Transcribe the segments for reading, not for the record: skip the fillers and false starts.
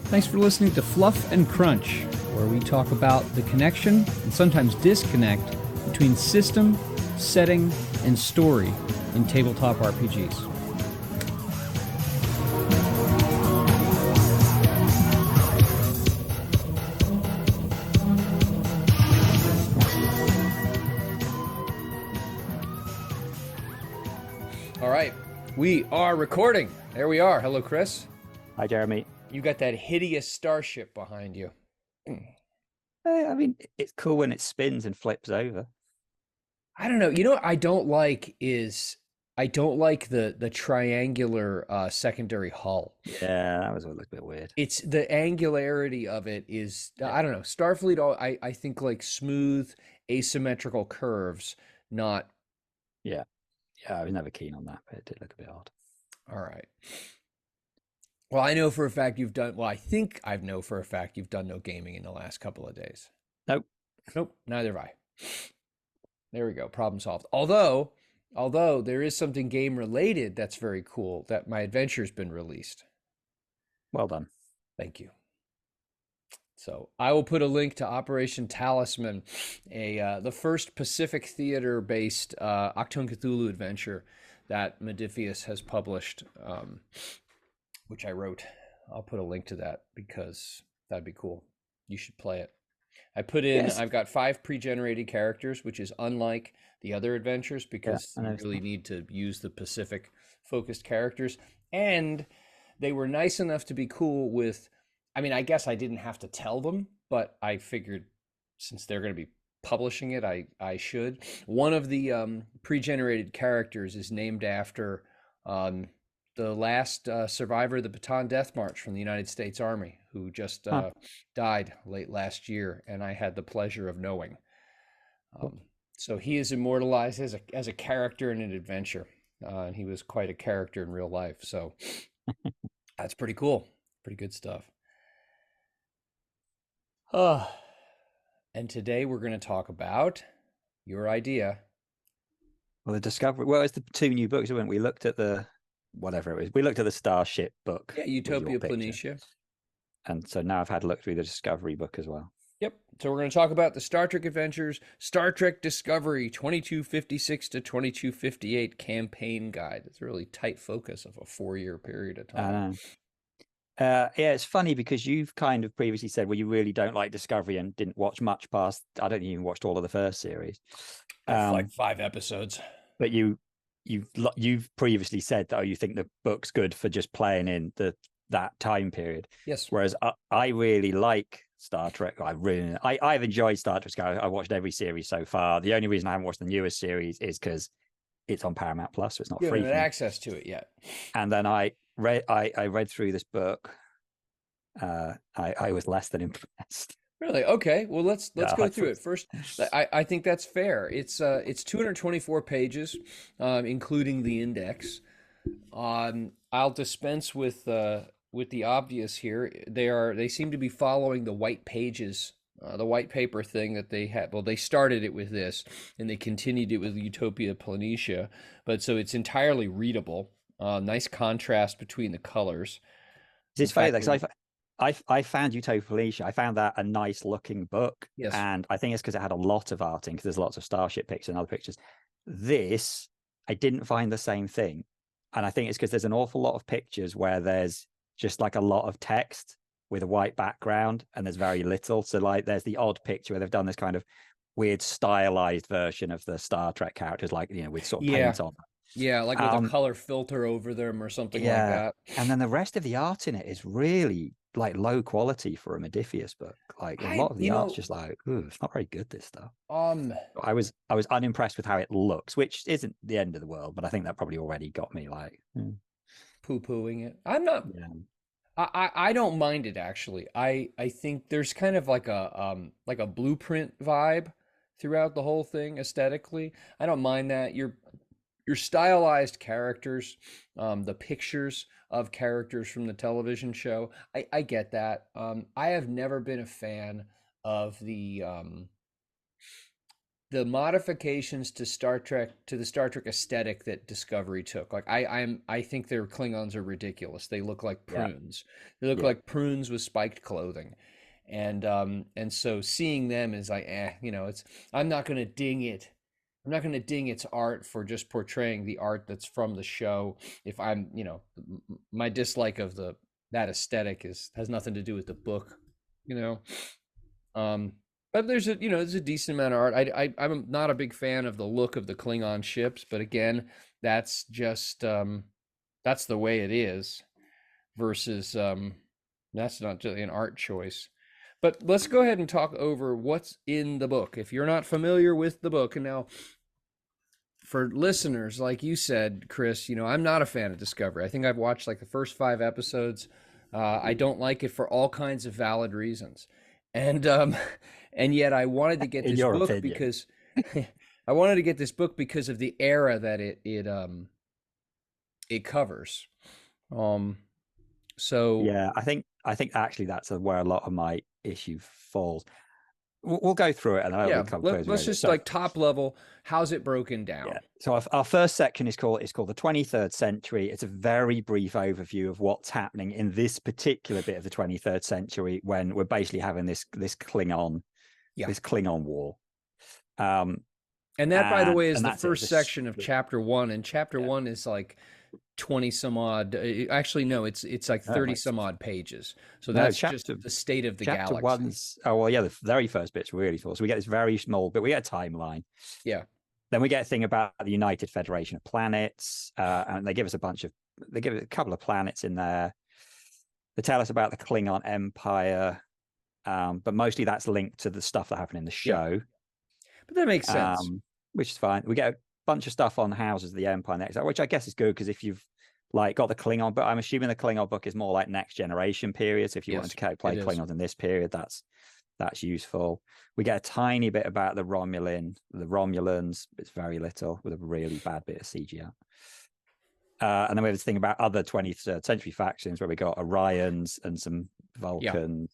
Thanks for listening to Fluff and Crunch, where we talk about the connection and sometimes disconnect between system, setting, and story in tabletop RPGs. All right, we are recording. There we are. Hello, Chris. Hi, Jeremy. You got that hideous starship behind you. I mean, it's cool when it spins and flips over. I don't know. You know what I don't like is I don't like the triangular secondary hull. Yeah, that was a little bit weird. It's the angularity of it is I don't know. Starfleet I think like smooth asymmetrical curves, not Yeah. I was never keen on that, but it did look a bit odd. all right. Well, I know for a fact you've done well, I think I know for a fact you've done no gaming in the last couple of days. Nope. Nope, neither have I. There we go. Problem solved. Although there is something game related that's very cool that my adventure's been released. Well done. Thank you. So I will put a link to Operation Talisman, the first Pacific Theater based Achtung Cthulhu adventure that Modiphius has published, which I wrote. I'll put a link to that because that'd be cool. You should play it. I put in, Yes. I've got 5 pre-generated characters, which is unlike the other adventures because I you noticed really that. need to use the Pacific focused characters. And they were nice enough to be cool with, I mean, I guess I didn't have to tell them, but I figured since they're going to be publishing it, I should. One of the pre-generated characters is named after the last survivor of the Bataan Death March from the United States Army, who just Huh. died late last year, and I had the pleasure of knowing. Cool. So he is immortalized as a character in an adventure, and he was quite a character in real life. So that's pretty cool, pretty good stuff. And today we're going to talk about your idea. Well, the Discovery. Well, it's the 2 new books, weren't we? We looked at the whatever it was. We looked at the Starship book. Yeah, with your Utopia picture. Planitia. And so now I've had a look through the Discovery book as well. Yep. So we're going to talk about the Star Trek Adventures, Star Trek Discovery 2256 to 2258 campaign guide. It's a really tight focus of a 4-year period of I time. know. Yeah, it's funny because you've kind of previously said, well, you really don't like Discovery and didn't watch much past. I don't think you even watched all of the first series. Like 5 episodes. But you've previously said that you think the book's good for just playing in that time period. Yes. Whereas I really like Star Trek. I've enjoyed Star Trek. I watched every series so far. The only reason I haven't watched the newest series is because it's on Paramount Plus, so it's not You free. haven't had access to it yet. And then I read through this book. I was less than impressed. Really? Okay. Well, let's go through it first. First. I think that's fair. It's 224 pages, including the index. I'll dispense with the obvious here. They seem to be following the white pages, the white paper thing that they had. Well, they started it with this, and they continued it with Utopia Planitia. But so it's entirely readable. Nice contrast between the colors. It's funny because I found Utopia Planitia. I found that a nice looking book. Yes. And I think it's because it had a lot of art in, because there's lots of starship pictures and other pictures. This, I didn't find the same thing. And I think it's because there's an awful lot of pictures where there's just like a lot of text with a white background and there's very little. So like there's the odd picture where they've done this kind of weird stylized version of the Star Trek characters, like, with sort of paint on them. Yeah, like with a color filter over them or something like that. And then the rest of the art in it is really like low quality for a Modiphius book. Like a lot of the art's just like, ooh, it's not very good, this stuff. I was unimpressed with how it looks, which isn't the end of the world, but I think that probably already got me like poo-pooing it. I'm not. Yeah. I don't mind it actually. I think there's kind of like a blueprint vibe throughout the whole thing aesthetically. I don't mind that. Your stylized characters, the pictures of characters from the television show. I get that. I have never been a fan of the the modifications to Star Trek, to the Star Trek aesthetic that Discovery took. Like I think their Klingons are ridiculous. They look like Yeah, prunes. They look yeah, like prunes with spiked clothing. And so seeing them is like, it's I'm not gonna ding it. I'm not gonna ding its art for just portraying the art that's from the show. If I'm, my dislike of the that aesthetic has nothing to do with the book, you know. Um, but there's a decent amount of art. I'm not a big fan of the look of the Klingon ships, but again, that's just that's the way it is. Versus that's not just an art choice. But let's go ahead and talk over what's in the book. If you're not familiar with the book, and now for listeners, like you said, Chris, I'm not a fan of Discovery. I think I've watched like the first 5 episodes. I don't like it for all kinds of valid reasons, and and yet I wanted to get in this your book opinion. because I wanted to get this book because of the era that it covers. Um, so Yeah, I think actually that's where a lot of my issue falls. We'll go through it and then we'll yeah, come closer. let's just So like top level. How's it broken yeah, down? so our first section is called the 23rd century. It's a very brief overview of what's happening in this particular bit of the 23rd century when we're basically having this Klingon Yeah. this Klingon War. Um, And that, by the way, is and the that's it. first section of chapter one. And chapter Yeah, one is like 20 some odd. Actually, no, it's like no, 30 some odd pages. So no, that's just the state of the chapter galaxy. one's the very first bit's really full. So we get this very small bit. We get a timeline. Yeah. Then we get a thing about the United Federation of Planets, and they give us a couple of planets in there. They tell us about the Klingon Empire, but mostly that's linked to the stuff that happened in the Yeah. show, But that makes sense. which is fine. We get a bunch of stuff on the houses of the Empire next, which I guess is good because if you've like got the Klingon, but I'm assuming the Klingon book is more like next generation period. So if you Yes, wanted to play it is. Klingons in this period, that's useful. We get a tiny bit about the Romulans. It's very little with a really bad bit of CGI. And then we have this thing about other 20th century factions where we got Orions and some Vulcans.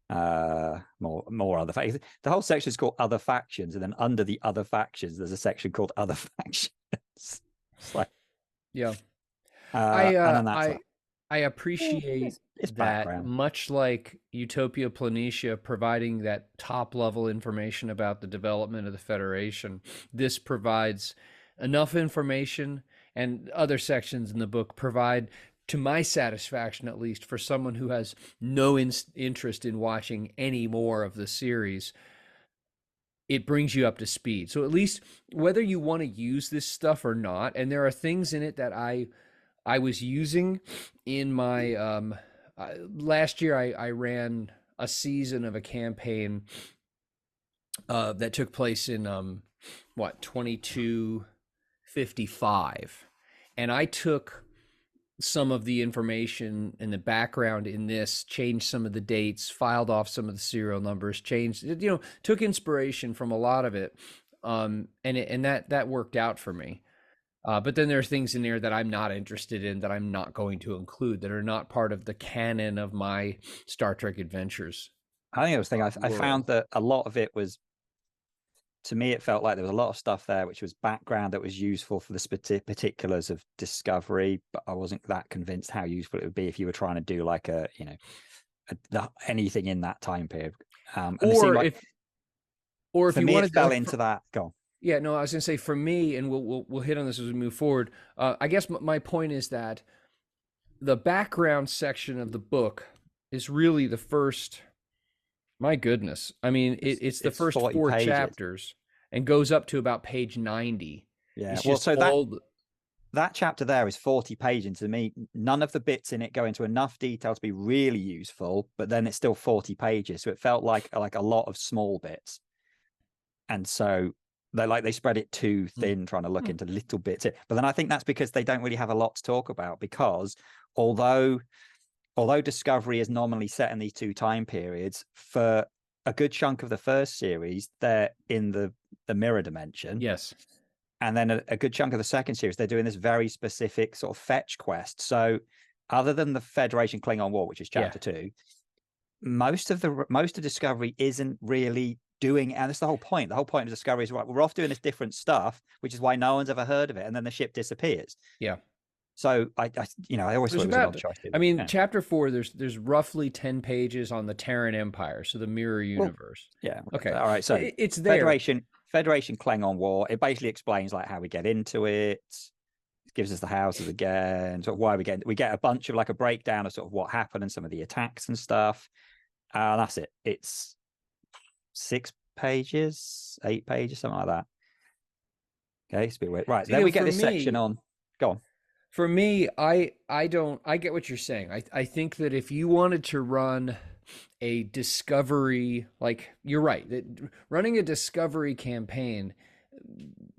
More other factions. The whole section is called other factions, and then under the other factions, there's a section called other factions. It's like, Yeah. and then that's I appreciate it's that, background. much like Utopia Planitia providing that top level information about the development of the Federation, this provides enough information, and other sections in the book provide, to my satisfaction at least, for someone who has no interest in watching any more of the series. It brings you up to speed. So at least whether you want to use this stuff or not, and there are things in it that I was using in my last year. I ran a season of a campaign that took place in 2255, and I took some of the information in the background in this, changed some of the dates, filed off some of the serial numbers, changed, took inspiration from a lot of it, and that worked out for me. But then there are things in there that I'm not interested in, that I'm not going to include, that are not part of the canon of my Star Trek adventures. I think I was thinking, I found that a lot of it was, to me, it felt like there was a lot of stuff there which was background that was useful for the particulars of Discovery, but I wasn't that convinced how useful it would be if you were trying to do like anything in that time period. Or if you me, wanted it fell to, into that. Go on. Yeah, no, I was gonna say, for me, and we'll hit on this as we move forward. I guess my point is that the background section of the book is really the first. My goodness, I mean, it's the first 4 pages. chapters and goes up to about page 90. Yeah, it's well, just so all... that chapter there is 40 pages. To me, none of the bits in it go into enough detail to be really useful, but then it's still 40 pages, so it felt like a lot of small bits, and so they spread it too thin, trying to look into little bits. But then I think that's because they don't really have a lot to talk about, because although Discovery is nominally set in these 2 time periods, for a good chunk of the first series, they're in the mirror dimension. Yes. And then a good chunk of the second series, they're doing this very specific sort of fetch quest. So other than the Federation Klingon War, which is chapter 2, most of Discovery isn't really doing, and that's the whole point. The whole point of Discovery is, right, we're off doing this different stuff, which is why no one's ever heard of it, and then the ship disappears. Yeah. So I always thought There's it was an odd about, choice. I mean, Yeah. chapter 4, there's roughly 10 pages on the Terran Empire, so the mirror Well, universe. yeah. Okay. All right. So It's there. Federation Klingon War. It basically explains like how we get into it. It gives us the houses again, sort of why we get a bunch of like a breakdown of sort of what happened and some of the attacks and stuff. That's it. It's 6 pages, 8 pages, something like that. Okay, it's a bit weird. Right, So, then you know, we get for this section me, on. Go on. for me, I don't, I get what you're saying. I think that if you wanted to run a discovery, like you're right, that running a discovery campaign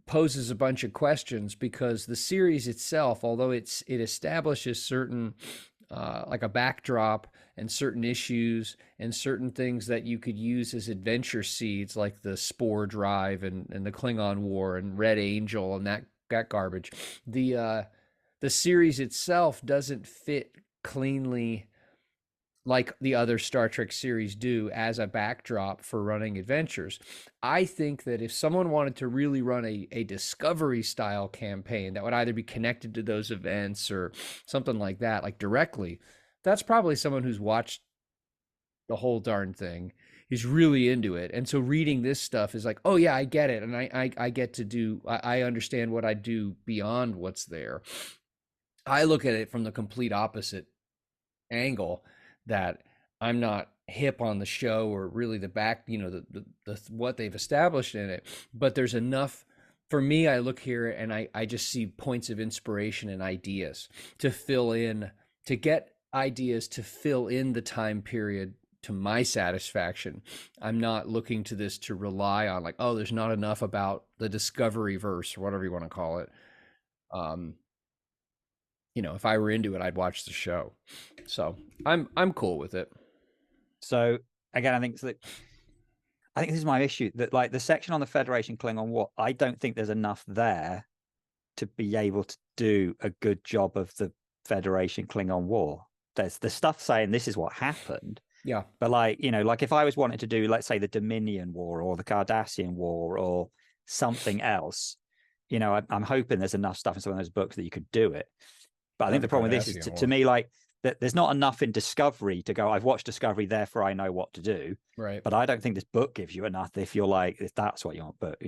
poses a bunch of questions because the series itself, although it establishes certain like a backdrop and certain issues and certain things that you could use as adventure seeds, like the Spore Drive and the Klingon War and Red Angel and that garbage. The series itself doesn't fit cleanly like the other Star Trek series do as a backdrop for running adventures. I think that if someone wanted to really run a discovery style campaign that would either be connected to those events or something like that, like directly, that's probably someone who's watched the whole darn thing, is really into it. And so reading this stuff is like, oh yeah, I get it. And I get to do, I understand what I do beyond what's there. I look at it from the complete opposite angle, that I'm not hip on the show or really the back, the what they've established in it, but there's enough for me. I look here and I just see points of inspiration and ideas to fill in, to get ideas to fill in the time period to my satisfaction. I'm not looking to this to rely on like, oh, there's not enough about the Discovery verse or whatever you want to call it. If I were into it, I'd watch the show. So I'm cool with it. So again, I think this is my issue, that like the section on the Federation Klingon War, I don't think there's enough there to be able to do a good job of the Federation Klingon War. There's the stuff saying this is what happened. Yeah. But like if I was wanting to do, let's say, the Dominion War or the Cardassian War or something else, I'm hoping there's enough stuff in some of those books that you could do it. But I think the problem with this is, to me, like, that there's not enough in Discovery to go, I've watched Discovery, therefore I know what to do. Right. But I don't think this book gives you enough if you're like, if that's what you want. But,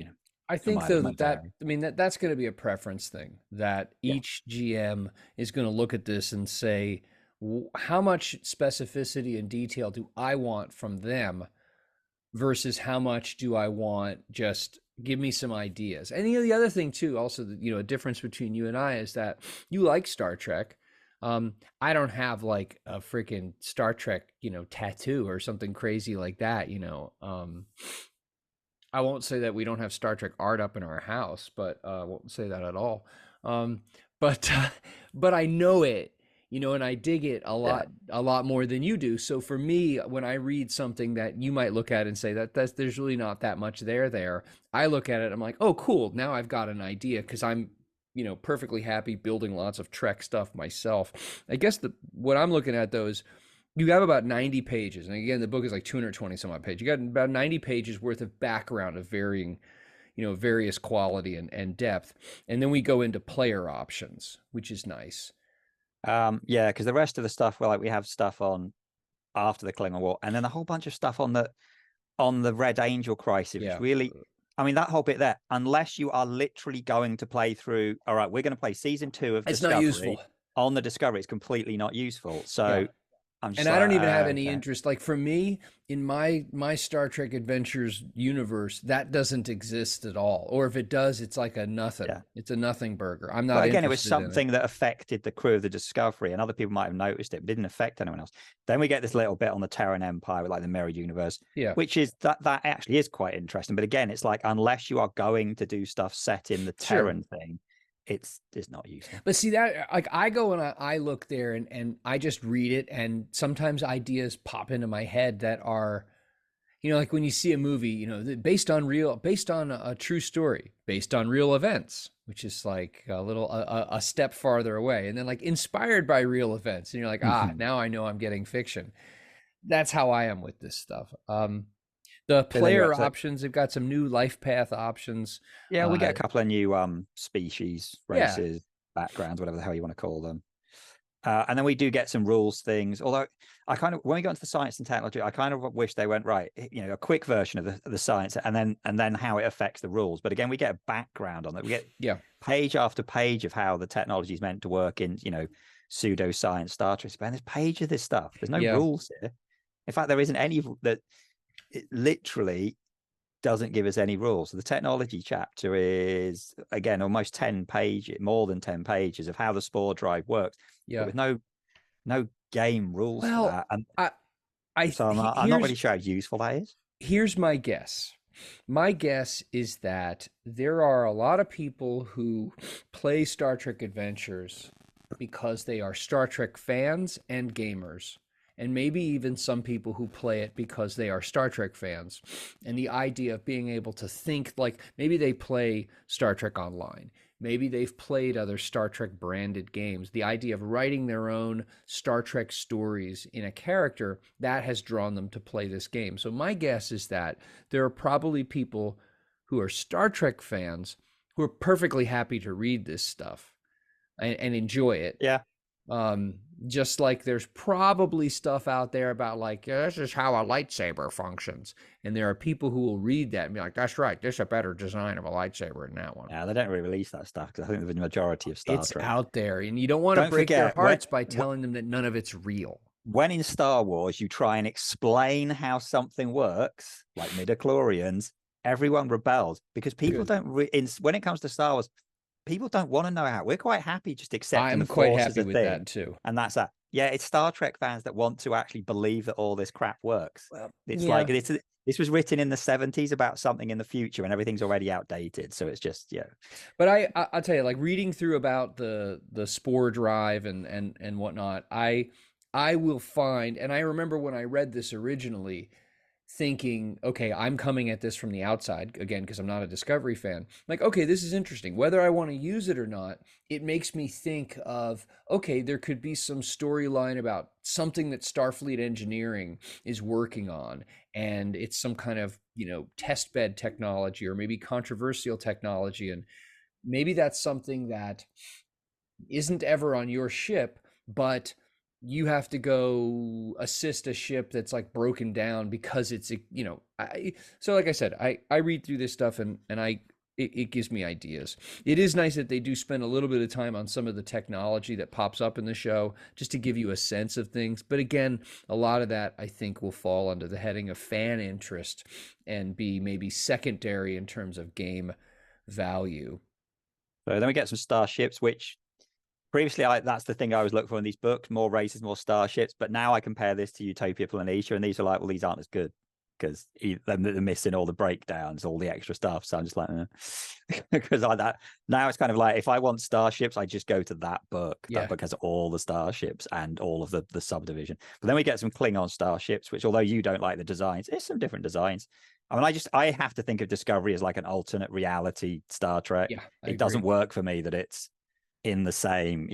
I think though that's going to be a preference thing, that each GM is going to look at this and say, how much specificity and detail do I want from them versus how much do I want just give me some ideas. And the other thing too, also, a difference between you and I is that you like Star Trek. I don't have like a freaking Star Trek, tattoo or something crazy like that. I won't say that we don't have Star Trek art up in our house, but I won't say that at all. But I know it, and I dig it a lot more than you do. So for me, when I read something that you might look at and say there's really not that much there, I look at it, I'm like, oh, cool. Now I've got an idea, because I'm, perfectly happy building lots of Trek stuff myself. I guess what I'm looking at though is you have about 90 pages. And again, the book is like 220 some odd pages. You got about 90 pages worth of background of varying, various quality and depth. And then we go into player options, which is nice. Yeah, because the rest of the stuff, well, like we have stuff on after the Klingon War, and then a whole bunch of stuff on the Red Angel crisis, which really, I mean, that whole bit there, unless you are literally going to play through, all right, we're going to play season 2 of Discovery. It's not useful. On the Discovery, it's completely not useful. So and I don't even have any interest. Like for me, in my Star Trek Adventures universe, that doesn't exist at all. Or if it does, it's like a nothing. Yeah. It's a nothing burger. I'm not. But again, it was something that affected the crew of the Discovery, and other people might have noticed it, but didn't affect anyone else. Then we get this little bit on the Terran Empire with like the mirror universe, which is that actually is quite interesting. But again, it's like, unless you are going to do stuff set in the Terran thing, it's not useful. But see, that, like, I go and I look there and I just read it, and sometimes ideas pop into my head that are, like when you see a movie, based on a true story, based on real events, which is like a step farther away, and then like inspired by real events, and you're like, now I know I'm getting fiction. That's how I am with this stuff. The So then you're up player to, options, they've got some new life path options. yeah, we get Uh, a couple of new species, yeah, races, backgrounds, whatever the hell you want to call them. And then we do get some rules things. Although I kind of, when we got into the science and technology, I kind of wish they went right. You know, a quick version of the science, and then how it affects the rules. But again, we get a background on it. We get yeah, page after page of how the technology is meant to work in, pseudoscience, Star Trek. And there's page of this stuff. There's no yeah, rules here. In fact, there isn't any that. It literally doesn't give us any rules. So the technology chapter is again almost 10 pages, more than 10 pages of how the spore drive works, but yeah. with no game rules for Well, that. And I, so I'm not really sure how useful that is. here's my guess. My guess is that there are a lot of people who play Star Trek Adventures because they are Star Trek fans and gamers. And maybe even some people who play it because they are Star Trek fans. And the idea of being able to think, like maybe they play Star Trek Online. Maybe they've played other Star Trek branded games. The idea of writing their own Star Trek stories in a character, that has drawn them to play this game. So my guess is that there are probably people who are Star Trek fans who are perfectly happy to read this stuff and enjoy it. Yeah. um just like there's probably stuff out there about like, yeah, this is how a lightsaber functions, and there are people who will read that and be like, that's right, there's a better design of a lightsaber than that one. Yeah, they don't really release that stuff because I think the majority of Star It's Trek. out there, and you don't want to Don't break their forget when hearts by telling them that none of it's real. when in Star Wars you try and explain how something works, like midichlorians, everyone rebels because people Good. don't. When it comes to Star Wars, people don't want to know how. We're quite happy just accepting the I'm quite Force as happy a with thing, that too. and that's that. Yeah, it's Star Trek fans that want to actually believe that all this crap works. Well, It's yeah, like this was written in the 70s about something in the future, and everything's already outdated. So it's just but I'll tell you, like reading through about the spore drive and whatnot, I will find, and I remember when I read this originally, thinking, okay, I'm coming at this from the outside again because I'm not a Discovery fan. Like, okay, this is interesting. Whether I want to use it or not, it makes me think of, okay, there could be some storyline about something that Starfleet engineering is working on, and it's some kind of, test bed technology or maybe controversial technology, and maybe that's something that isn't ever on your ship, but you have to go assist a ship that's like broken down because it's, so like I said, I read through this stuff, and it gives me ideas. It is nice that they do spend a little bit of time on some of the technology that pops up in the show just to give you a sense of things. But again, a lot of that I think will fall under the heading of fan interest and be maybe secondary in terms of game value. so then we get some starships, which previously that's the thing I was looking for in these books: more races, more starships. But now I compare this to Utopia Planitia, and these are like, well, these aren't as good because they're missing all the breakdowns, all the extra stuff. So I'm just like, because like that now it's kind of like if I want starships, I just go to that book. Yeah. That book has all the starships and all of the subdivision. But then we get some Klingon starships, which although you don't like the designs, there's some different designs. I mean, I have to think of Discovery as like an alternate reality Star Trek. Yeah, I It doesn't agree. work for me that it's in the same,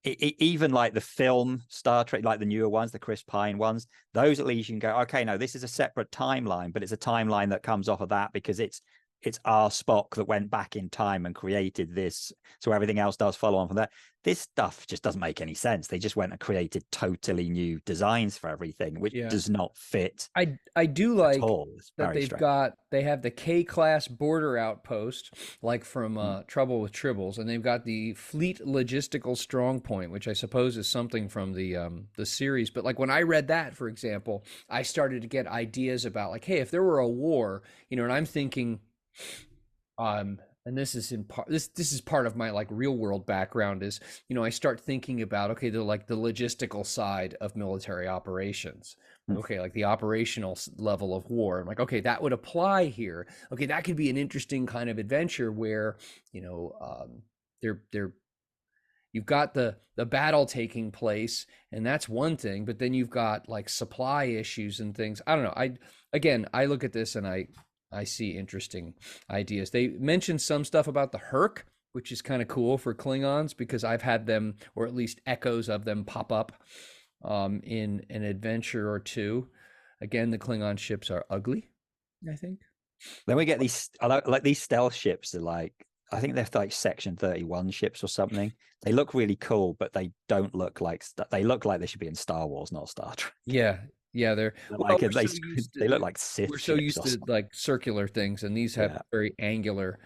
even like the film Star Trek, like the newer ones, the Chris Pine ones, those at least you can go, okay, no, this is a separate timeline, but it's a timeline that comes off of that because it's our Spock that went back in time and created this, so everything else does follow on from that. This stuff just doesn't make any sense. They just went and created totally new designs for everything, which Yeah. does not fit I do at like all. It's that very strange. they have the K class border outpost, like from Mm. Trouble with Tribbles, and they've got the Fleet Logistical Strong Point, which I suppose is something from the series. But like when I read that, for example, I started to get ideas about like, hey, if there were a war, and I'm thinking, and this is in part this is part of my like real world background is, I start thinking about, okay, the logistical side of military operations. Mm. Okay, like the operational level of war. I'm like, okay, that would apply here. Okay, that could be an interesting kind of adventure where, they're you've got the battle taking place, and that's one thing, but then you've got like supply issues and things. I don't know. I look at this and I see interesting ideas. They mentioned some stuff about the Herc, which is kind of cool for Klingons because I've had them, or at least echoes of them, pop up in an adventure or two. Again, the Klingon ships are ugly. I think. Then we get these, like these stealth ships are like, I think they're like Section 31 ships or something. They look really cool, but they don't look like, they look like they should be in Star Wars, not Star Trek. Yeah, yeah, they're Like they look to like Sith we're so ships used or to something. like circular things, and these have Yeah. very angular.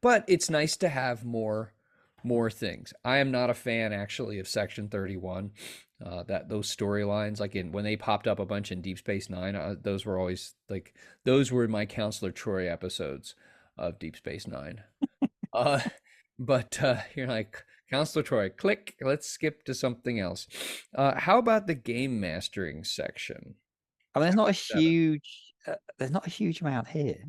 But it's nice to have more things. I am not a fan actually of Section 31. That those storylines, like in when they popped up a bunch in Deep Space Nine, those were always like those were my Counselor Troy episodes of Deep Space Nine. Uh, but you're like Counselor Troy, click. Let's skip to something else. How about the game mastering section? I mean, Chapter 7. there's not a huge amount here.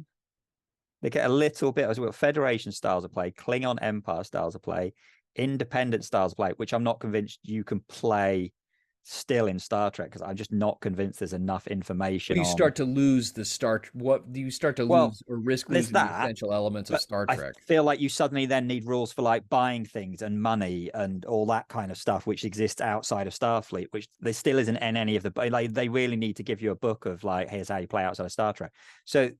They get a little bit as well. Federation styles of play, Klingon Empire styles of play, independent styles of play, which I'm not convinced you can play still in Star Trek because I'm just not convinced there's enough information You on. start to lose the start. What you start to Well, lose or risk there's losing the that, essential elements of but Star I Trek. feel like you suddenly then need rules for like buying things and money and all that kind of stuff, which exists outside of Starfleet, which there still isn't in any of the. Like they really need to give you a book of like, here's how you play outside of Star Trek. So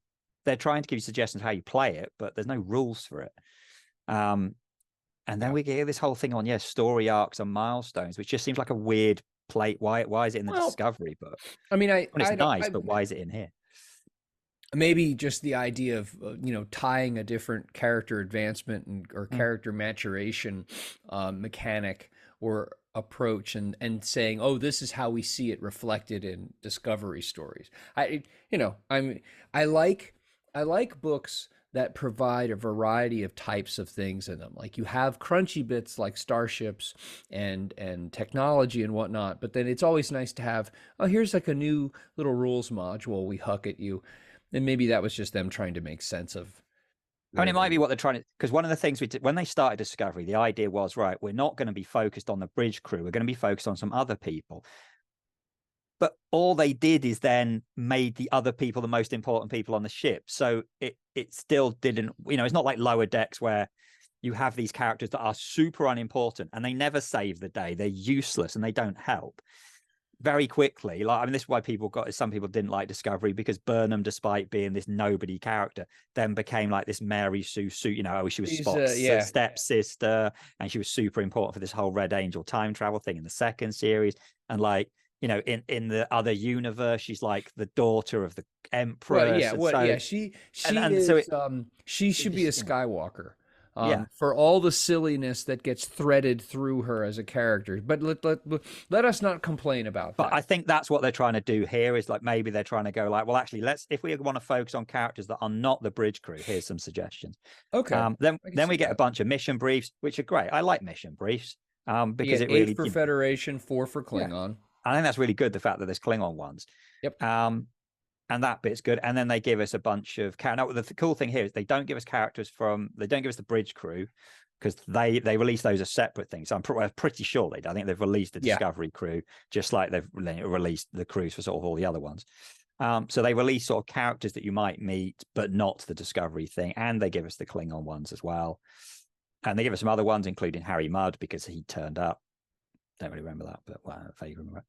they're trying to give you suggestions how you play it, but there's no rules for it. And then Yeah. we get this whole thing on story arcs and milestones, which just seems like a weird plate. Why is it in the Well, Discovery book? I mean, I mean, it's don't. nice, but why is it in here? Maybe just the idea of tying a different character advancement or Mm. character maturation mechanic or approach, and saying, oh, this is how we see it reflected in Discovery stories. I like books that provide a variety of types of things in them. Like you have crunchy bits like starships and technology and whatnot, but then it's always nice to have, oh, here's like a new little rules module we huck at you. And maybe that was just them trying to make sense of I mean, where it they might be were. what they're trying to, because one of the things we did when they started Discovery, the idea was, right, we're not going to be focused on the bridge crew. We're going to be focused on some other people. But all they did is then made the other people the most important people on the ship. So it still didn't, it's not like Lower Decks where you have these characters that are super unimportant and they never save the day. They're useless and they don't help. Very quickly, like, I mean, this is why some people didn't like Discovery, because Burnham, despite being this nobody character, then became like this Mary Sue, she was These, Spock's yeah, stepsister, and she was super important for this whole Red Angel time travel thing in the second series. And like, in the other universe, she's like the daughter of the well, yeah, Empress, and what, so yeah, she and so is, she it should be a just Skywalker. yeah. For all the silliness that gets threaded through her as a character, but let us not complain about But that. I think that's what they're trying to do here is like maybe they're trying to go like, well, actually, if we want to focus on characters that are not the bridge crew, here's some suggestions. Okay, Then I can then see we get a that. bunch of mission briefs, which are great. I like mission briefs You because get it eight really, for Federation, four for yeah, Klingon. I think that's really good. The fact that there's Klingon ones, Yep. and that bit's good. And then they give us a bunch of now. The cool thing here is they don't give us they don't give us the bridge crew because they release those as separate things. So I'm pretty sure I think they've released the Yeah. Discovery crew just like they've released the crews for sort of all the other ones. So they release sort of characters that you might meet, but not the Discovery thing, and they give us the Klingon ones as well, and they give us some other ones, including Harry Mudd because he turned up. Don't really remember that, but vaguely remember.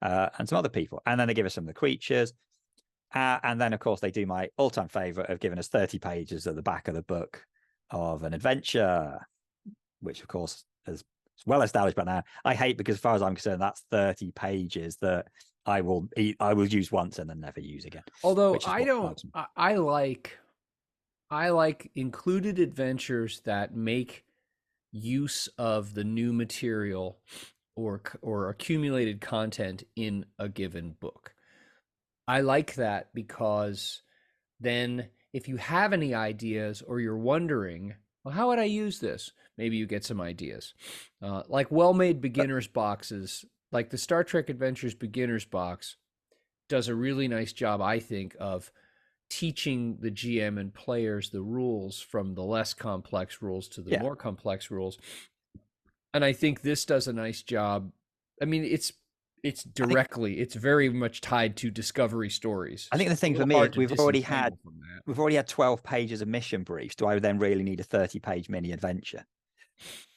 And some other people, and then they give us some of the creatures. And then, of course, they do my all-time favorite of giving us 30 pages at the back of the book of an adventure, which, of course, is well established by now. I hate because, as far as I'm concerned, that's 30 pages that I will use once and then never use again. Although Which is I what don't, I like included adventures that make use of the new material or accumulated content in a given book. I like that because then if you have any ideas or you're wondering, well, how would I use this? Maybe you get some ideas. Like well-made But beginners boxes, like the Star Trek Adventures beginners box does a really nice job, I think, of teaching the GM and players the rules from the less complex rules to the yeah, more complex rules. And I think this does a nice job. I mean, I think it's very much tied to Discovery stories. I think So the it's a thing for little me is hard to disentangle from that. we've already had 12 pages of mission briefs. Do I then really need a 30-page mini adventure?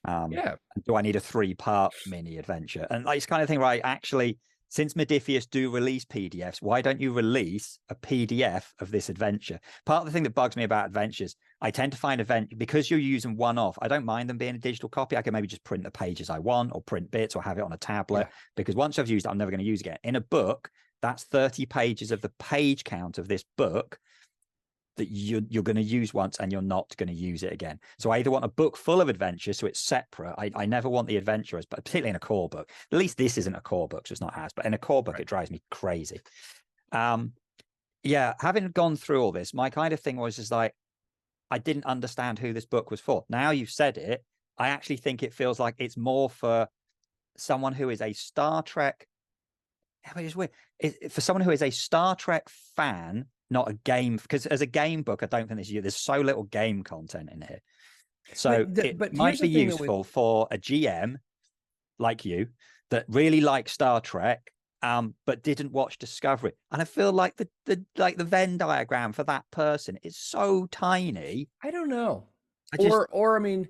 Yeah. Do I need a 3-part mini adventure? And like, it's kind of thing, right? Actually, since Modiphius do release PDFs, why don't you release a PDF of this adventure? Part of the thing that bugs me about adventures, I tend to find because you're using one off, I don't mind them being a digital copy. I can maybe just print the pages I want or print bits or have it on a tablet, because once I've used it, I'm never going to use it again. In a book, that's 30 pages of the page count of this book that you're going to use once and you're not going to use it again. So I either want a book full of adventures, so it's separate. I never want the adventurers, but particularly in a core book. At least this isn't a core book, so it's not as, but in a core book, It drives me crazy. Yeah, having gone through all this, my kind of thing was just like, I didn't understand who this book was for. Now you've said it, I actually think it feels like it's more for someone who is a Star Trek. It's weird. For someone who is a Star Trek fan, not a game, because as a game book, I don't think there's so little game content in here. So it might be useful for a GM like you that really likes Star Trek, but didn't watch Discovery. And I feel like the Venn diagram for that person is so tiny. I don't know. I mean,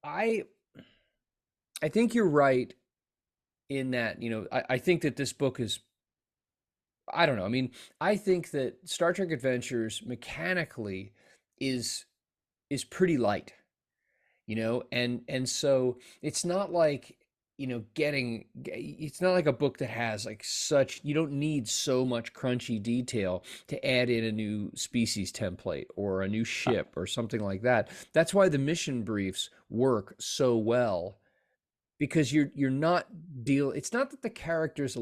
I think you're right in that, you know, I think that this book is, I don't know. I mean, I think that Star Trek Adventures mechanically is pretty light, you know, and so it's not like, you know, it's not like a book that has like you don't need so much crunchy detail to add in a new species template or a new ship or something like that. That's why the mission briefs work so well, because you're not it's not that the characters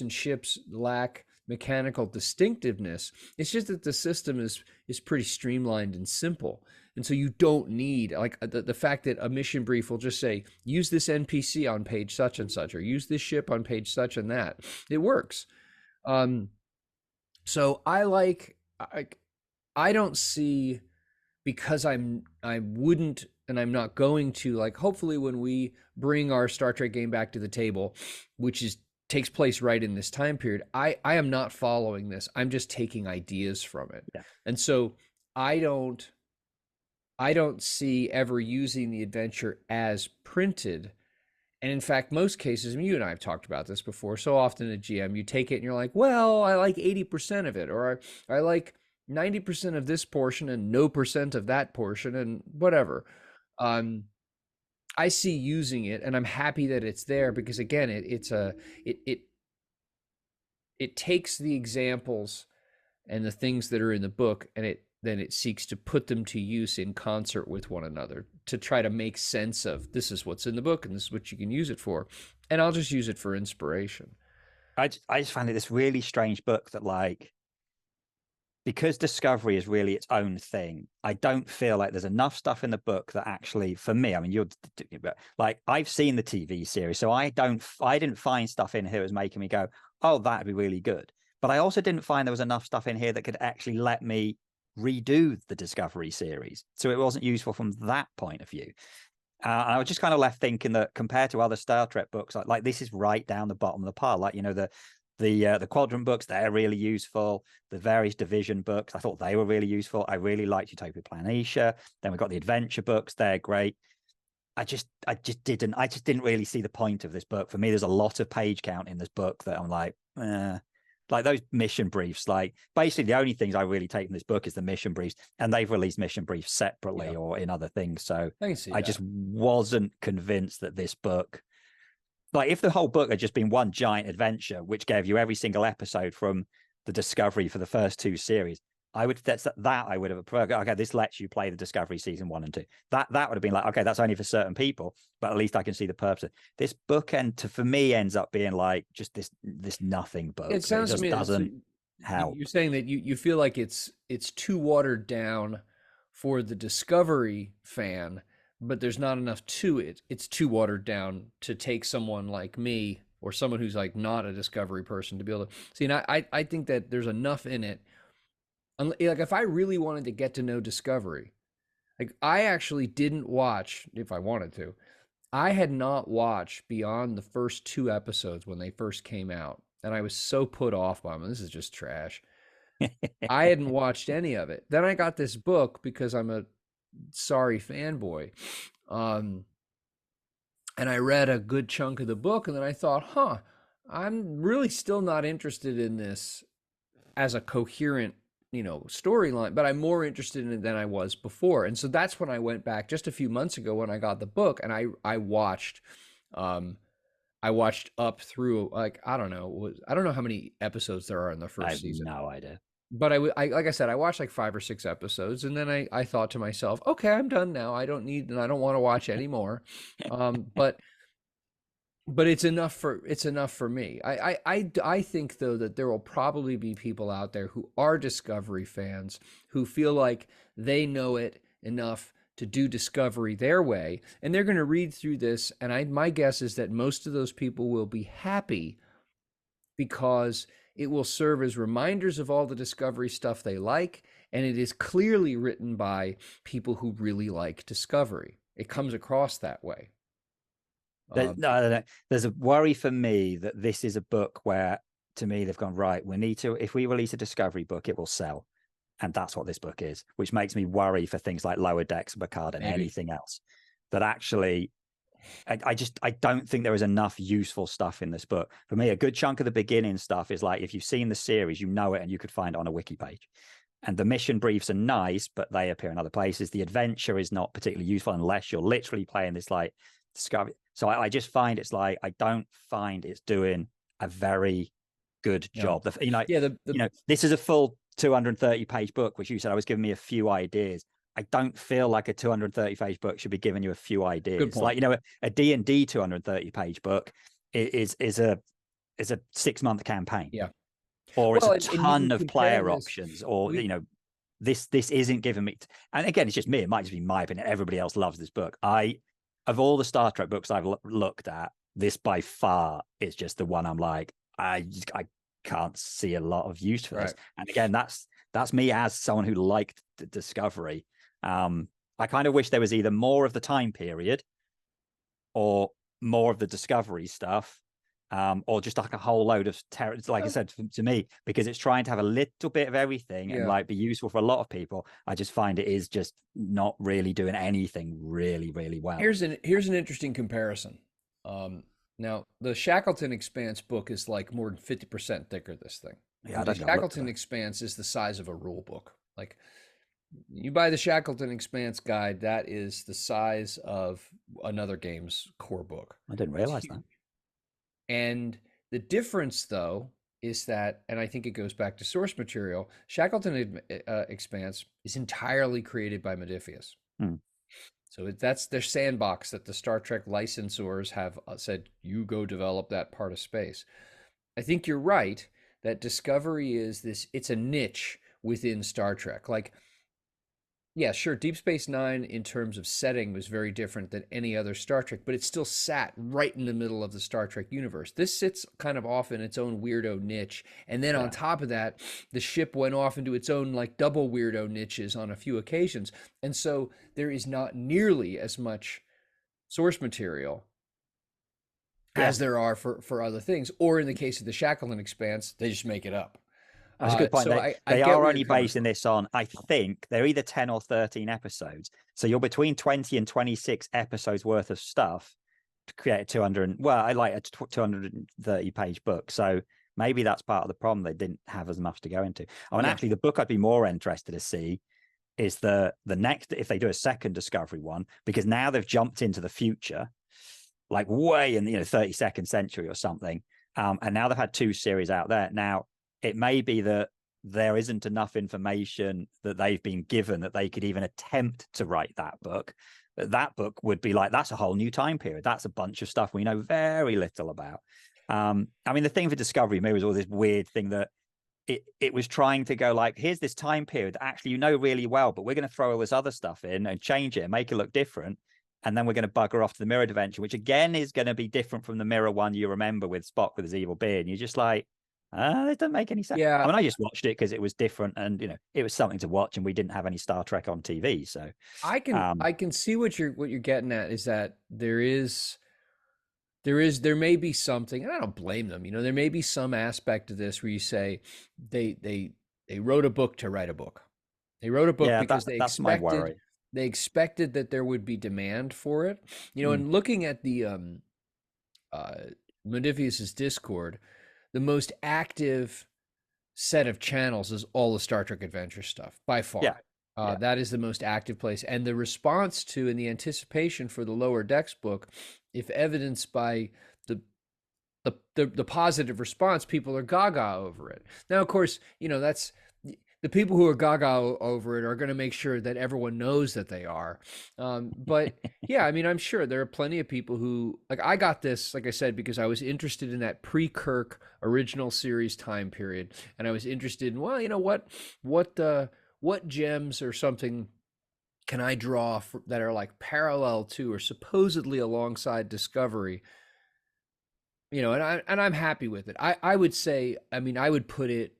and ships lack mechanical distinctiveness. It's just that the system is pretty streamlined and simple. And so you don't need, like, the fact that a mission brief will just say, use this NPC on page such and such, or use this ship on page such and that. It works. So I don't see, because I wouldn't, and I'm not going to, like, hopefully when we bring our Star Trek game back to the table, which takes place right in this time period, I am not following this. I'm just taking ideas from it. Yeah. And so I don't see ever using the adventure as printed. And in fact, most cases, I mean, you and I have talked about this before, so often at GM, you take it and you're like, well, I like 80% of it, or I like 90% of this portion and no percent of that portion and whatever. I see using it, and I'm happy that it's there, because again, it takes the examples and the things that are in the book, and then it seeks to put them to use in concert with one another to try to make sense of, this is what's in the book and this is what you can use it for. And I'll just use it for inspiration. I just find it this really strange book that, like, because Discovery is really its own thing, I don't feel like there's enough stuff in the book that actually, for me, I mean, like, I've seen the TV series, so I didn't find stuff in here that was making me go, oh, that'd be really good. But I also didn't find there was enough stuff in here that could actually let me redo the Discovery series. So it wasn't useful from that point of view. I was just kind of left thinking that compared to other Star Trek books, like this is right down the bottom of the pile. Like, you know, the quadrant books, they're really useful. The various division books, I thought they were really useful. I really liked Utopia Planitia. Then we got the adventure books, they're great. I just didn't really see the point of this book. For me, there's a lot of page count in this book that I'm like, like those mission briefs, like basically the only things I really take from this book is the mission briefs, and they've released mission briefs separately or in other things. So I just wasn't convinced that this book, like, if the whole book had just been one giant adventure, which gave you every single episode from the Discovery for the first two series, I would have preferred. Okay, this lets you play the Discovery season 1 and 2. That would have been like, okay, that's only for certain people, but at least I can see the purpose. This book for me ends up being like just this nothing book. It sounds to me doesn't help. You're saying that you feel like it's too watered down for the Discovery fan, but there's not enough to it. It's too watered down to take someone like me or someone who's like not a Discovery person to be able to see. And I think that there's enough in it. Like, if I really wanted to get to know Discovery, like, I actually didn't watch, if I wanted to, I had not watched beyond the first 2 episodes when they first came out. And I was so put off by them. This is just trash. I hadn't watched any of it. Then I got this book because I'm a sorry fanboy. and I read a good chunk of the book, and then I thought, huh, I'm really still not interested in this as a coherent, storyline, but I'm more interested in it than I was before. And so that's when I went back just a few months ago when I got the book, and um I watched up through, like, I don't know how many episodes there are in the I first have season. no idea. But like I said, I watched like 5 or 6 episodes, and then I thought to myself, okay, I'm done now. I don't need, and I don't want to watch anymore. But it's enough for me. I think though that there will probably be people out there who are Discovery fans who feel like they know it enough to do Discovery their way, and they're going to read through this. And my guess is that most of those people will be happy because it will serve as reminders of all the Discovery stuff they like, and it is clearly written by people who really like Discovery. It comes across that way. No. There's a worry for me that this is a book where, to me, they've gone, right, we need to, if we release a Discovery book, it will sell. And that's what this book is, which makes me worry for things like Lower Decks, Picard, and Maybe. anything else. That actually, I don't think there is enough useful stuff in this book. For me, a good chunk of the beginning stuff is like, if you've seen the series, you know it, and you could find it on a wiki page. And the mission briefs are nice, but they appear in other places. The adventure is not particularly useful unless you're literally playing this like Discovery. So I just find it's like, I don't find it's doing a very good No. job. You know, Yeah, the this is a full 230-page book, which you said I was giving me a few ideas. I don't feel like a 230-page book should be giving you a few good ideas. point. Like, a D&D 230-page book is a 6-month campaign, Yeah. or it's Well, a and you can ton of compare player this. options, or We this isn't giving me. And again, it's just me. It might just be my opinion. Everybody else loves this book. Of all the Star Trek books I've looked at, this by far is just the one I'm like, I can't see a lot of use for this. Right. And again, that's me as someone who liked the Discovery. I kind of wish there was either more of the time period or more of the Discovery stuff, or just like a whole load of like I said, to me, because it's trying to have a little bit of everything and Yeah. like be useful for a lot of people. I just find it is just not really doing anything really, really well. Here's an interesting comparison. Now the Shackleton Expanse book is like more than 50% thicker. This thing. Yeah, I The don't think I've looked at Shackleton that. Expanse is the size of a rule book. Like, you buy the Shackleton Expanse guide, that is the size of another game's core book. I didn't It's realize that. huge. And the difference, though, is that, and I think it goes back to source material, Shackleton Expanse is entirely created by Modiphius. Hmm. So that's their sandbox that the Star Trek licensors have said, you go develop that part of space. I think you're right that Discovery is it's a niche within Star Trek. Like, yeah, sure, Deep Space Nine in terms of setting was very different than any other Star Trek, but it still sat right in the middle of the Star Trek universe. This sits kind of off in its own weirdo niche. And then on Yeah. top of that, the ship went off into its own like double weirdo niches on a few occasions. And so there is not nearly as much source material Yeah. as there are for other things. Or in the case of the Shackleton Expanse, they just make it up. That's a good point. So I They get are where you're only coming basing from. this on, I think they're either 10 or 13 episodes. So you're between 20 and 26 episodes worth of stuff to create a 200. Well, I like a 230-page book. So maybe that's part of the problem. They didn't have as much to go into. I mean, Yeah. actually, the book I'd be more interested to see is the next, if they do a second Discovery one, because now they've jumped into the future, like way in the 32nd century or something. And now they've had 2 series out there. Now, it may be that there isn't enough information that they've been given that they could even attempt to write that book. But that book would be like, that's a whole new time period. That's a bunch of stuff we know very little about. I mean, the thing for Discovery maybe was all this weird thing that it was trying to go like, here's this time period that actually really well, but we're going to throw all this other stuff in and change it and make it look different. And then we're going to bugger off to the Mirror Dimension, which again is going to be different from the Mirror one you remember with Spock with his evil beard. And you're just like, it doesn't make any sense. I Yeah, mean, I just watched it because it was different and it was something to watch, and we didn't have any Star Trek on TV. So I can um I can see what you're getting at is that there may be something, and I don't blame them. There may be some aspect of this where you say they wrote a book to write a book. They wrote a book yeah, because they that's my expected worry. They expected that there would be demand for it. Mm. And looking at the uh, Modifius's Discord, the most active set of channels is all the Star Trek Adventure stuff by Yeah. far. Yeah. That is the most active place, and the response to and the anticipation for the Lower Decks book, if evidenced by the the positive response, people are gaga over it. Now, of course, that's the people who are gaga over it are going to make sure that everyone knows that they are. But yeah, I mean, I'm sure there are plenty of people who, like, I got this, like I said, because I was interested in that pre-Kirk original series time period, and I was interested in, well, what gems or something can I draw that are like parallel to or supposedly alongside Discovery, and I'm happy with it. I would say, I mean, I would put it,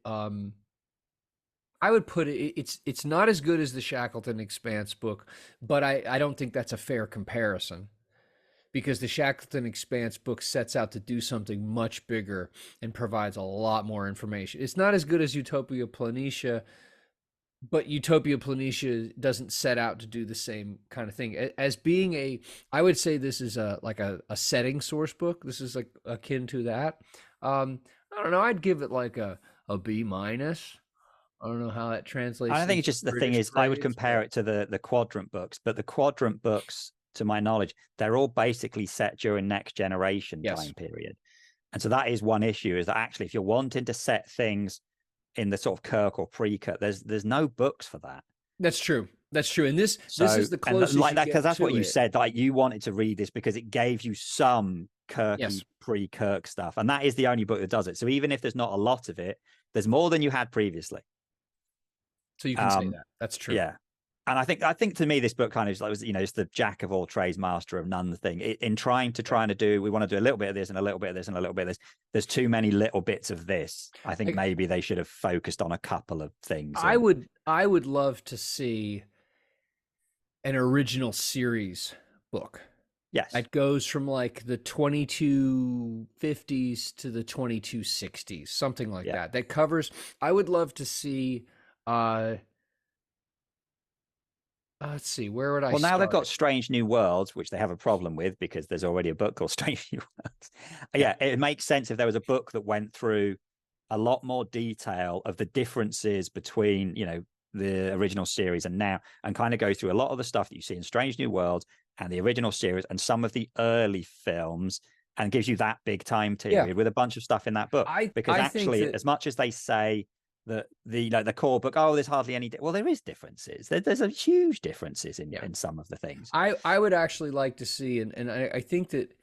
it's not as good as the Shackleton Expanse book, but I don't think that's a fair comparison, because the Shackleton Expanse book sets out to do something much bigger and provides a lot more information. It's not as good as Utopia Planitia, but Utopia Planitia doesn't set out to do the same kind of thing. As being I would say this is like a setting source book. This is like akin to that. I don't know. I'd give it like a B minus. I don't know how that translates I think into it's just the thing British is, I would grades, compare but it to the quadrant books, but the quadrant books, to my knowledge, they're all basically set during Next Generation yes, time period. And so that is one issue, is that actually, if you're wanting to set things in the sort of Kirk or pre-Kirk, there's no books for that. that's true. That's true. And this So, is the and closest like you that, because get that's what to you it. said, like you wanted to read this because it gave you some Yes. Kirky pre-Kirk stuff. And that is the only book that does it. So even if there's not a lot of it, there's more than you had previously. So you can say that. That's true. Yeah. And I think to me, this book kind of like, it's the jack of all trades, master of none thing. In trying to do, we want to do a little bit of this and a little bit of this and a little bit of this. There's too many little bits of this. I think I, maybe they should have focused on a couple of things. I would love to see an original series book Yes. that goes from like the 2250s to the 2260s, something like Yeah. that covers. I would love to see uh let's see, where would I Well, now they've start? got Strange New Worlds, which they have a problem with because there's already a book called Strange New Worlds. Yeah. Yeah, it makes sense if there was a book that went through a lot more detail of the differences between, the original series and now, and kind of go through a lot of the stuff that you see in Strange New Worlds and the original series and some of the early films, and gives you that big time Yeah. period with a bunch of stuff in that book. Because I think actually, that as much as they say that the core book, oh, there's hardly any, well, there is differences. There's a huge differences yeah. in some of the things. I would actually like to see, and I think that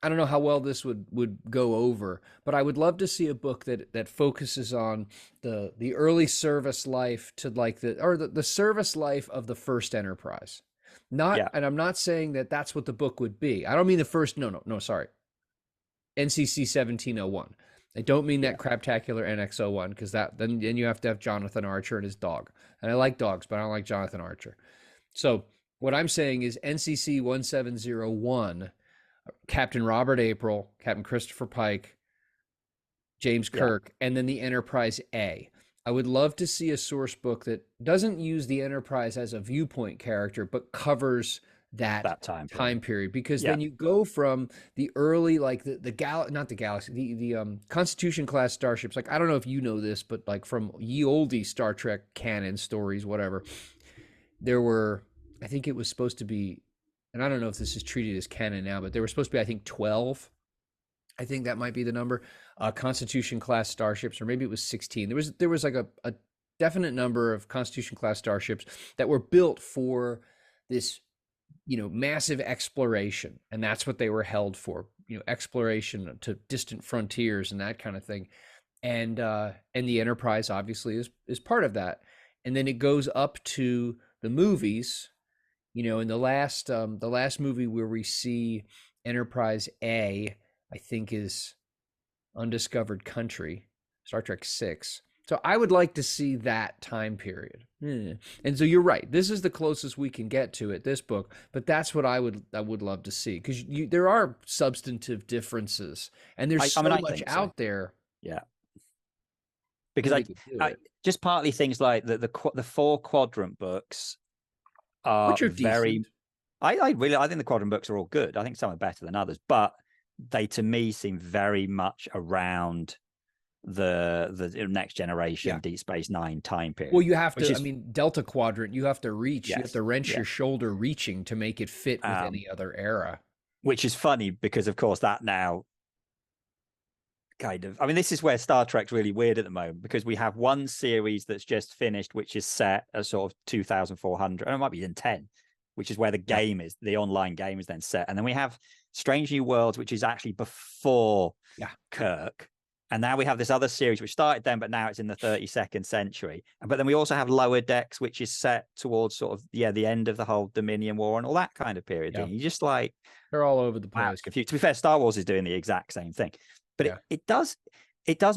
I don't know how well this would go over, but I would love to see a book that focuses on the early service life to like the service life of the first Enterprise. Not, Yeah. and I'm not saying that that's what the book would be. I don't mean the first. No, sorry. NCC 1701. I don't mean that Yeah. craptacular NX-01, because then you have to have Jonathan Archer and his dog. And I like dogs, but I don't like Jonathan Archer. So what I'm saying is NCC 1701, Captain Robert April, Captain Christopher Pike, James Yeah. Kirk, and then the Enterprise A. I would love to see a source book that doesn't use the Enterprise as a viewpoint character, but covers that time period, because Yeah. then you go from the early, like not the Galaxy, the Constitution class starships. Like, I don't know if you know this, but like from ye olde Star Trek canon stories, whatever, there were, I think it was supposed to be, and I don't know if this is treated as canon now, but there were supposed to be, I think, 12. I think that might be the number. Constitution class starships, or maybe it was 16. There was like a definite number of Constitution class starships that were built for this, massive exploration, and that's what they were held for. Exploration to distant frontiers and that kind of thing. And the Enterprise obviously is part of that. And then it goes up to the movies. In the last movie where we see Enterprise A, I think, is Undiscovered Country, Star Trek 6. So I would like to see that time period. And so you're right. This is the closest we can get to it, this book, but that's what I would love to see, because there are substantive differences, and there's so much out there. Yeah. Because just partly things like the 4 quadrant books are which are very. decent. I think the Quadrant books are all good. I think some are better than others, but they to me seem very much around the next Yeah. generation Deep Space Nine time Well, period, you have which to, I is mean, Delta Quadrant, you have to reach, you have yes, to wrench your yeah. shoulder reaching to make it fit with Um, any other era. which is funny because of course that now kind of, I mean, this is where Star Trek's really weird at the moment, because we have one series that's just finished, which is set at sort of 2400, and it might be in 10, which is where the Yeah. game is, the online game is then set. And then we have Strange New Worlds, which is actually before Yeah. Kirk. And now we have this other series which started then, but now it's in the 32nd century. But then we also have Lower Decks, which is set towards sort of, the end of the whole Dominion War and all that kind of period. Yeah. And you just like, They're all over the wow, it's place. confused. To be fair, Star Wars is doing the exact same thing, but Yeah. it does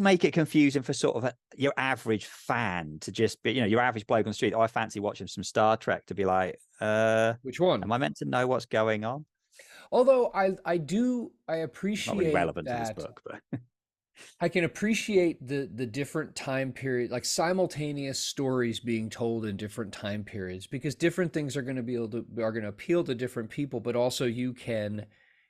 make it confusing for sort of your average fan to just be, your average bloke on the street. Oh, I fancy watching some Star Trek, to be like, Which one? am I meant to know what's going on? Although I It's not really appreciate relevant to this that book, but I can appreciate the different time period, like simultaneous stories being told in different time periods, because different things are going to are going to appeal to different people, but also you can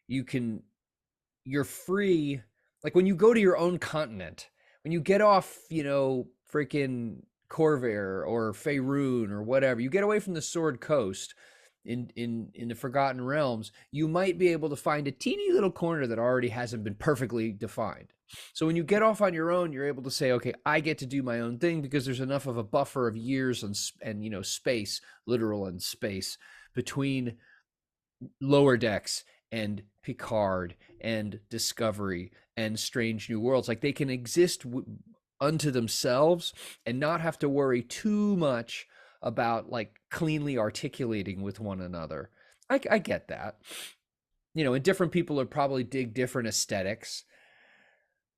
you're free. Like when you go to your own continent, when you get off, freaking Corvair or Faerun or whatever, you get away from the Sword Coast in the Forgotten Realms, you might be able to find a teeny little corner that already hasn't been perfectly defined. So when you get off on your own, you're able to say, okay, I get to do my own thing because there's enough of a buffer of years and space, literal and space, between Lower Decks and Picard and Discovery and Strange New Worlds. Like they can exist unto themselves and not have to worry too much about like cleanly articulating with one another. I get that. And different people would probably dig different aesthetics,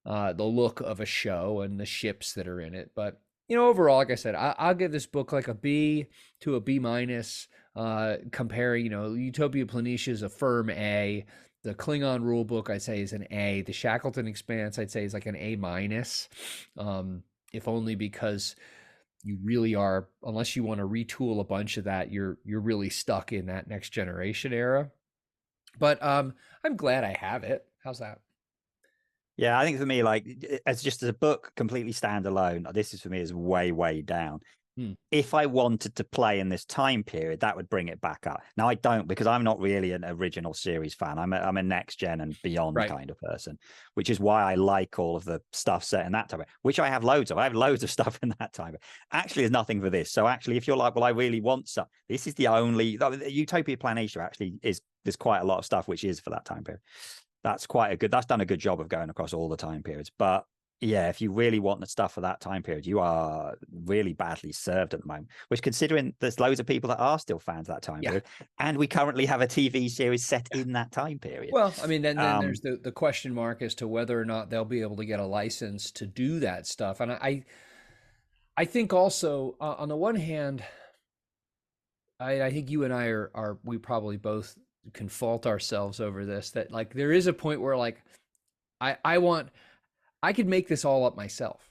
the look of a show and the ships that are in it. But overall, like I said, I'll give this book like a B to a B minus. Comparing, Utopia Planitia is a firm A. The Klingon rule book, I'd say, is an A. The Shackleton Expanse, I'd say, is like an A minus. If only because you really are, unless you want to retool a bunch of that, you're really stuck in that next generation era. But I'm glad I have it. How's that? yeah, I think for me, like as a book completely standalone, this is for me is way, way down. Hmm. If I wanted to play in this time period, that would bring it back up. Now I don't, because I'm not really an original series fan. I'm a next gen and beyond Right. kind of person, which is why I like all of the stuff set in that time, which I have loads of. I have loads of stuff in that time. Actually, there's nothing for this. So actually, if you're like, well, I really want stuff, this is the only Utopia Planitia actually is. There's quite a lot of stuff which is for that time period. That's done a good job of going across all the time periods. But yeah, if you really want the stuff for that time period, you are really badly served at the moment. Which, considering there's loads of people that are still fans of that time period, and we currently have a TV series set in that time period. Well, I mean, then there's the question mark as to whether or not they'll be able to get a license to do that stuff. And I think also on the one hand, I think you and I are we probably both can fault ourselves over this, that like there is a point where like I could make this all up myself,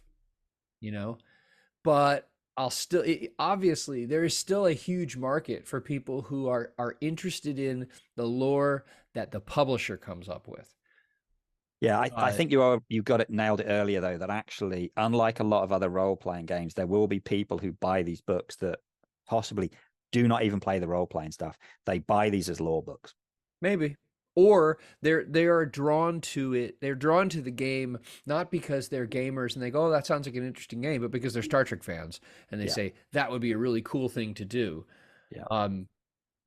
but obviously there is still a huge market for people who are interested in the lore that the publisher comes up with. Yeah, I think you got it nailed it earlier though, that actually, unlike a lot of other role-playing games, there will be people who buy these books that possibly do not even play the role-playing stuff. They buy these as lore books. Maybe. Or they are drawn to it. They're drawn to the game not because they're gamers and they go, "Oh, that sounds like an interesting game," but because they're Star Trek fans and they say that would be a really cool thing to do. Yeah.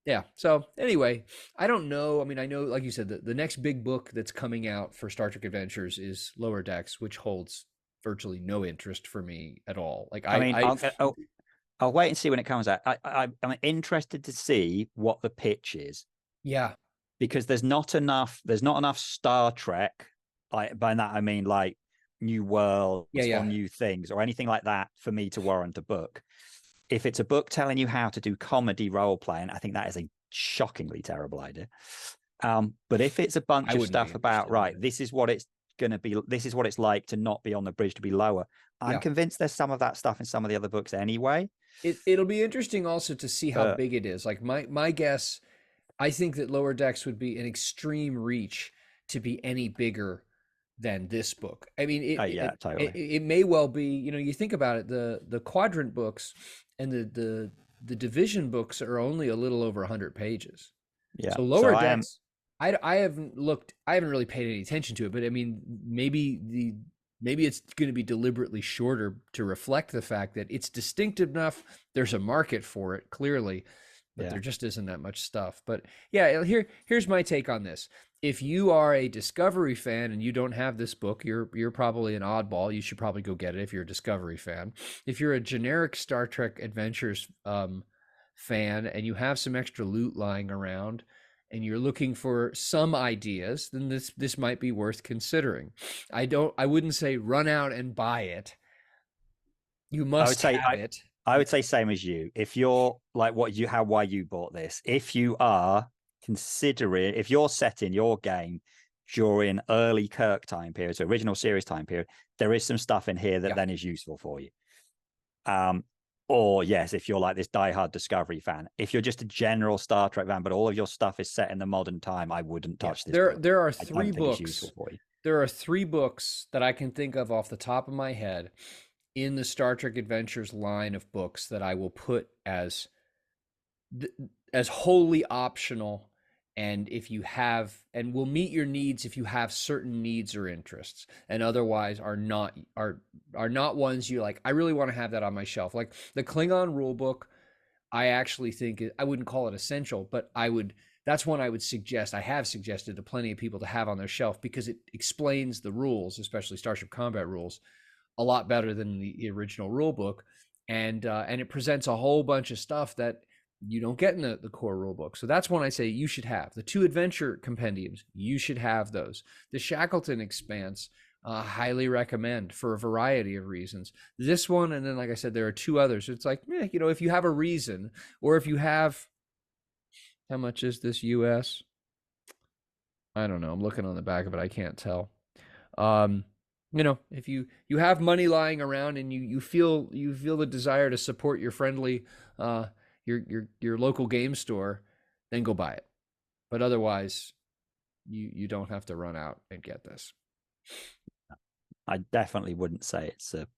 Yeah. So anyway, I don't know. I mean, I know, like you said, the next big book that's coming out for Star Trek Adventures is Lower Decks, which holds virtually no interest for me at all. Like I mean, I'll wait and see when it comes out. I'm interested to see what the pitch is. Yeah. Because there's not enough Star Trek. By that I mean like new worlds or new things or anything like that for me to warrant a book. If it's a book telling you how to do comedy role playing, I think that is a shockingly terrible idea. But if it's a bunch of stuff about, right, this is what it's this is what it's like to not be on the bridge, to be lower. I'm convinced there's some of that stuff in some of the other books anyway. It'll be interesting also to see how big it is. Like my guess, I think that Lower Decks would be an extreme reach to be any bigger than this book. I mean, totally. It may well be. You think about it. The quadrant books and the division books are only a little over 100 pages. Yeah. So Lower Decks, I haven't really paid any attention to it, but I mean, maybe it's going to be deliberately shorter to reflect the fact that it's distinctive enough. There's a market for it, clearly, but there just isn't that much stuff. But yeah, here's my take on this. If you are a Discovery fan and you don't have this book, you're probably an oddball. You should probably go get it if you're a Discovery fan. If you're a generic Star Trek Adventures fan and you have some extra loot lying around and you're looking for some ideas, then this might be worth considering. I wouldn't say run out and buy it. You must have it. I would say same as you. If you're like why you bought this, if you are considering, if you're setting your game during early Kirk time period, so original series time period, there is some stuff in here that then is useful for you. Or yes, if you're like this diehard Discovery fan. If you're just a general Star Trek fan, but all of your stuff is set in the modern time, I wouldn't touch this book. There are 3 books. There are 3 books that I can think of off the top of my head in the Star Trek Adventures line of books that I will put as wholly optional, and will meet your needs if you have certain needs or interests, and otherwise are not ones you like. I really want to have that on my shelf. Like the Klingon rule book, I actually think I wouldn't call it essential, but that's one I would suggest. I have suggested to plenty of people to have on their shelf because it explains the rules, especially Starship Combat rules, a lot better than the original rule book, and it presents a whole bunch of stuff that you don't get in the core rule book. So that's one I say you should have. The 2 adventure compendiums, you should have those. The Shackleton Expanse, highly recommend for a variety of reasons. This one, and then like I said, there are 2 others. It's like, if you have a reason, or if you have, how much is this US? I don't know. I'm looking on the back of it. I can't tell. If you have money lying around and you feel the desire to support your friendly your local game store, then go buy it. But otherwise, you don't have to run out and get this. I definitely wouldn't say it's a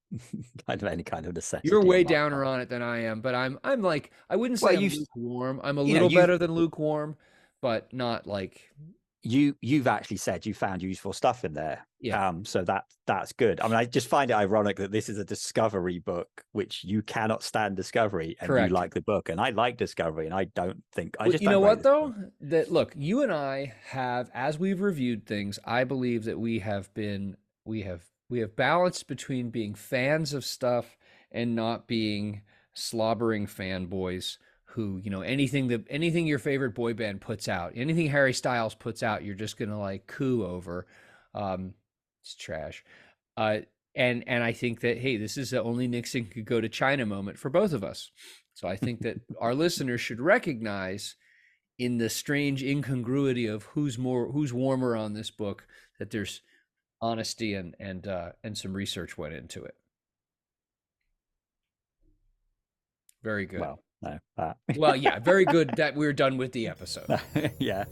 any kind of necessity. You're way downer on it than I am, but I'm like, I wouldn't say I'm lukewarm. I'm a little better than lukewarm, but not like. You've actually said you found useful stuff in there. So that's good. I mean, I just find it ironic that this is a Discovery book, which you cannot stand Discovery, and you like the book, and I like Discovery, and I don't think I just. You know what though? That look, you and I have, as we've reviewed things, I believe that we have balanced between being fans of stuff and not being slobbering fanboys who, anything your favorite boy band puts out, anything Harry Styles puts out, you're just gonna like coo over. It's trash. And I think that, hey, this is the only Nixon could go to China moment for both of us. So I think that our listeners should recognize in the strange incongruity of who's warmer on this book, that there's honesty and some research went into it. Very good. Well, no. Well, yeah, very good that we're done with the episode. Yeah.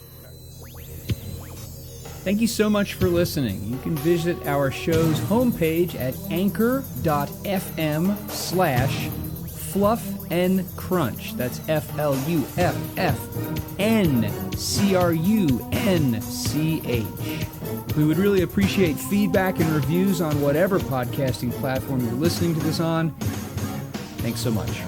Thank you so much for listening. You can visit our show's homepage at anchor.fm/fluffncrunch. That's FLUFFNCRUNCH. We would really appreciate feedback and reviews on whatever podcasting platform you're listening to this on. Thanks so much.